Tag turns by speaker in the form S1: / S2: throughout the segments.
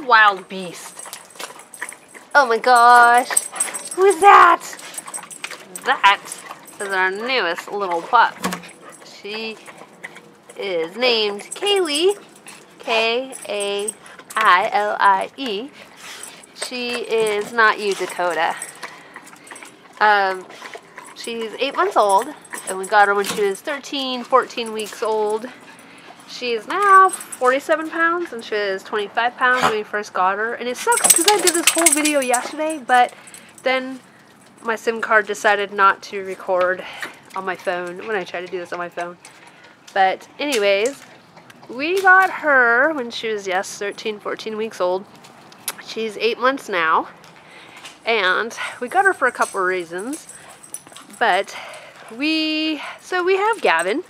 S1: wild beast. Oh my gosh. Who is that? That is our newest little pup. She is named Kailie. Kailie. She is not you, Dakota. She's 8 months old, and we got her when she was 13, 14 weeks old. She's now 47 pounds, and she was 25 pounds when we first got her. And it sucks because I did this whole video yesterday, but then my SIM card decided not to record on my phone when I tried to do this on my phone. But anyways, we got her when she was, yes, 13, 14 weeks old. She's 8 months now, and we got her for a couple of reasons. But we have Gavin.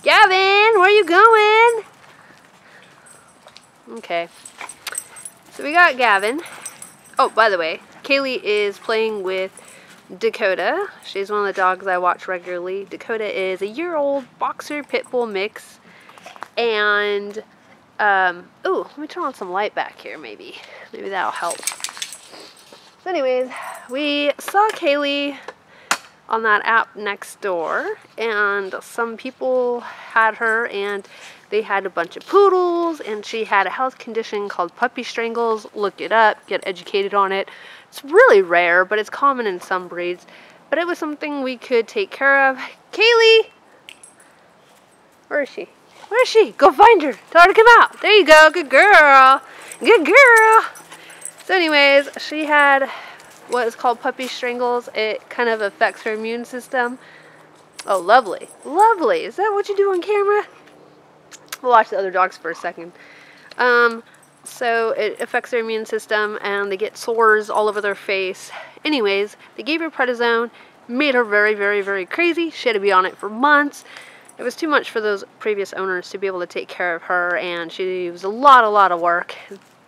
S1: Gavin, where you going? Okay. So we got Gavin. Oh, by the way, Kailie is playing with Dakota. She's one of the dogs I watch regularly. Dakota is a year-old boxer pit bull mix. And, ooh, let me turn on some light back here, maybe. Maybe that'll help. So anyways, we saw Kailie on that app next door, and some people had her, and they had a bunch of poodles, and she had a health condition called puppy strangles. Look it up, get educated on it. It's really rare, but it's common in some breeds. But it was something we could take care of. Kailie! Where is she? Where is she? Go find her. Tell her to come out. There you go. Good girl. Good girl. So anyways, she had what is called puppy strangles. It kind of affects her immune system. Oh, lovely. Lovely. Is that what you do on camera? We'll watch the other dogs for a second. So it affects their immune system, and they get sores all over their face. Anyways, they gave her prednisone, made her very, very, very crazy. She had to be on it for months. It was too much for those previous owners to be able to take care of her, and she was a lot of work.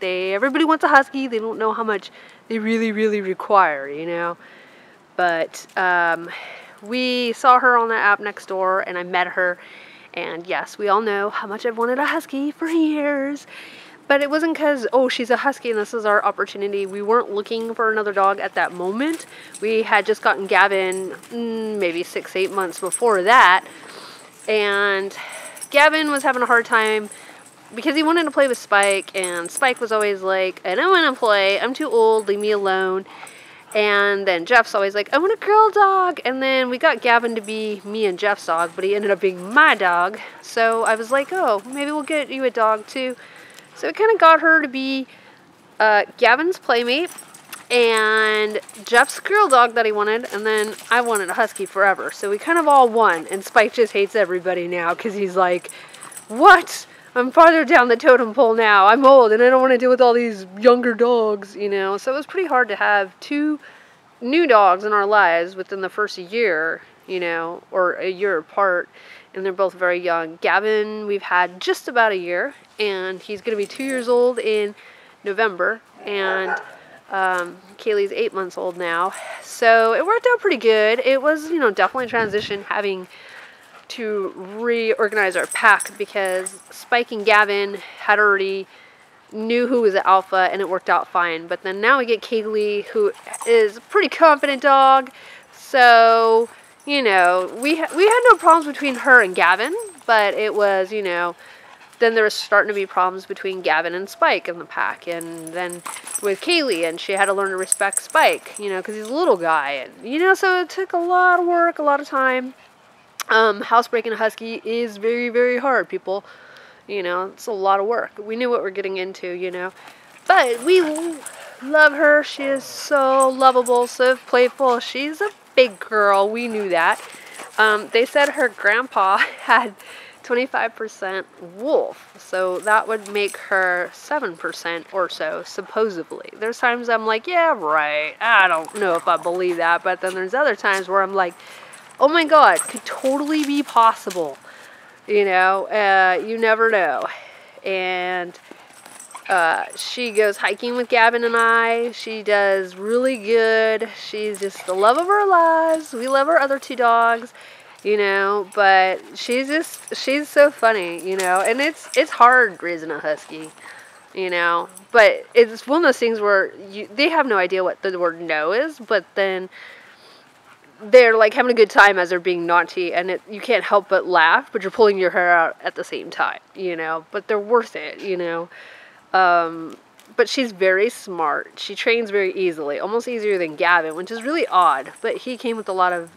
S1: Everybody wants a husky. They don't know how much they really, really require, you know. But we saw her on the app next door, and I met her. And yes, we all know how much I've wanted a husky for years. But it wasn't because, oh, she's a husky and this is our opportunity. We weren't looking for another dog at that moment. We had just gotten Gavin maybe 6-8 months before that. And Gavin was having a hard time because he wanted to play with Spike, and Spike was always like, I don't want to play, I'm too old, leave me alone. And then Jeff's always like, I want a girl dog. And then we got Gavin to be me and Jeff's dog, but he ended up being my dog. So I was like, oh, maybe we'll get you a dog too. So we kind of got her to be Gavin's playmate and Jeff's girl dog that he wanted, and then I wanted a husky forever. So we kind of all won, and Spike just hates everybody now because he's like, what? I'm farther down the totem pole now. I'm old and I don't want to deal with all these younger dogs, you know. So it was pretty hard to have 2 new dogs in our lives within the first year, you know, or a year apart. And they're both very young. Gavin, we've had just about a year, and he's going to be 2 years old in November. And Kailie's 8 months old now. So it worked out pretty good. It was, you know, definitely a transition having to reorganize our pack because Spike and Gavin had already knew who was the alpha, and it worked out fine. But then now we get Kailie, who is a pretty confident dog. So, you know, we had no problems between her and Gavin, but it was, you know, then there was starting to be problems between Gavin and Spike in the pack, and then with Kailie, and she had to learn to respect Spike, you know, because he's a little guy, and, you know, so it took a lot of work, a lot of time. Housebreaking a husky is very, very hard, people. You know, it's a lot of work. We knew what we're getting into, you know. But we love her. She is so lovable, so playful. She's a big girl. We knew that. They said her grandpa had 25% wolf, so that would make her 7% or so, supposedly. There's times I'm like, yeah, right. I don't know if I believe that. But then there's other times where I'm like, oh my God, could totally be possible. You know, you never know. And she goes hiking with Gavin and I. She does really good. She's just the love of our lives. We love our other 2 dogs, you know, but she's so funny, you know. And it's hard raising a husky. you know. But it's one of those things where they have no idea what the word no is, but then they're like having a good time as they're being naughty, and you can't help but laugh, but you're pulling your hair out at the same time, you know. But they're worth it, you know. But she's very smart. She trains very easily, almost easier than Gavin, which is really odd. But he came with a lot of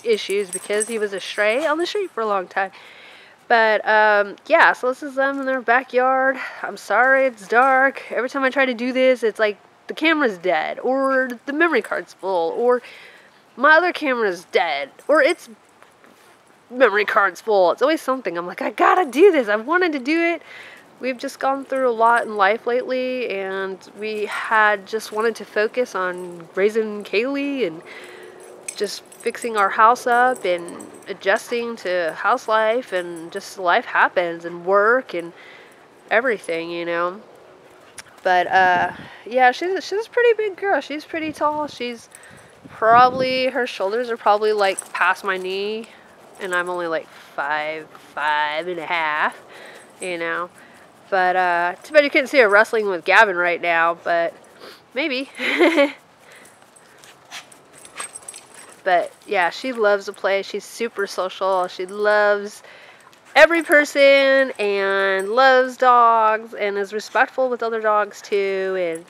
S1: issues because he was a stray on the street for a long time. But yeah, so this is them in their backyard. I'm sorry, it's dark. Every time I try to do this, it's like the camera's dead, or the memory card's full, or my other camera's dead, or its memory card's full. It's always something. I'm like, I gotta do this. I wanted to do it. We've just gone through a lot in life lately, and we had just wanted to focus on raising Kailie and just fixing our house up and adjusting to house life, and just life happens, and work and everything, you know. But yeah, she's a pretty big girl. She's pretty tall. She's probably, her shoulders are probably like past my knee, and I'm only like 5'5.5", you know. But too bad you couldn't see her wrestling with Gavin right now, but maybe. But yeah, she loves to play. She's super social. She loves every person and loves dogs and is respectful with other dogs too, and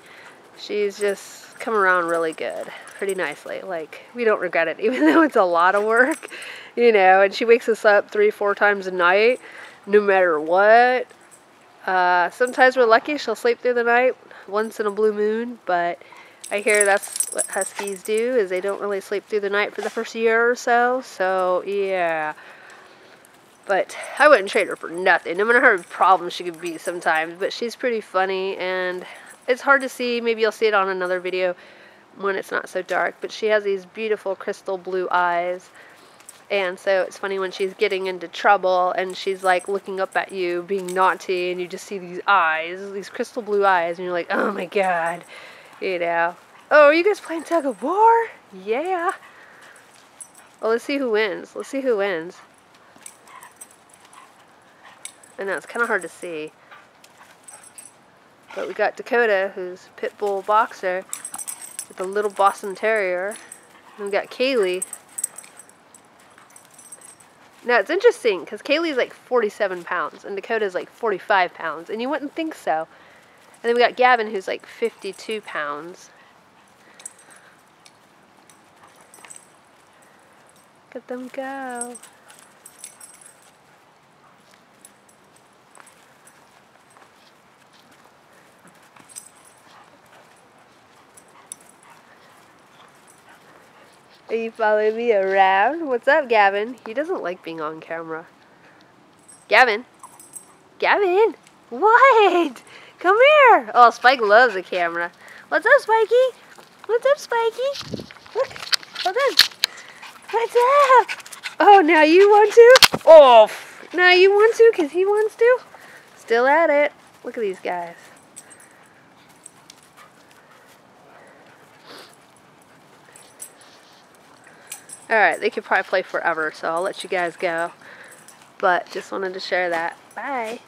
S1: she's just come around really good, pretty nicely. Like, we don't regret it, even though it's a lot of work, you know. And she wakes us up 3-4 times a night, no matter what. Sometimes we're lucky, she'll sleep through the night once in a blue moon, but I hear that's what huskies do, is they don't really sleep through the night for the first year or so. So yeah, but I wouldn't trade her for nothing, no matter how many problems she could be sometimes. But she's pretty funny, and it's hard to see. Maybe you'll see it on another video when it's not so dark, but she has these beautiful crystal blue eyes. And so it's funny when she's getting into trouble and she's like looking up at you being naughty, and you just see these eyes, these crystal blue eyes, and you're like, oh my god, you know. Oh, are you guys playing tug of war? Yeah. Well, let's see who wins. Let's see who wins. I know, it's kind of hard to see. But we got Dakota, who's pit bull boxer, with a little Boston Terrier. And we got Kailie. Now, it's interesting, because Kailie's like 47 pounds, and Dakota's like 45 pounds, and you wouldn't think so. And then we got Gavin, who's like 52 pounds. Look at them go. Are you following me around? What's up, Gavin? He doesn't like being on camera. Gavin? Gavin? What? Come here. Oh, Spike loves the camera. What's up, Spikey? What's up, Spikey? Look. Hold on. What's up? Oh, now you want to? Oh, now you want to because he wants to? Still at it. Look at these guys. Alright, they could probably play forever, so I'll let you guys go. But just wanted to share that. Bye.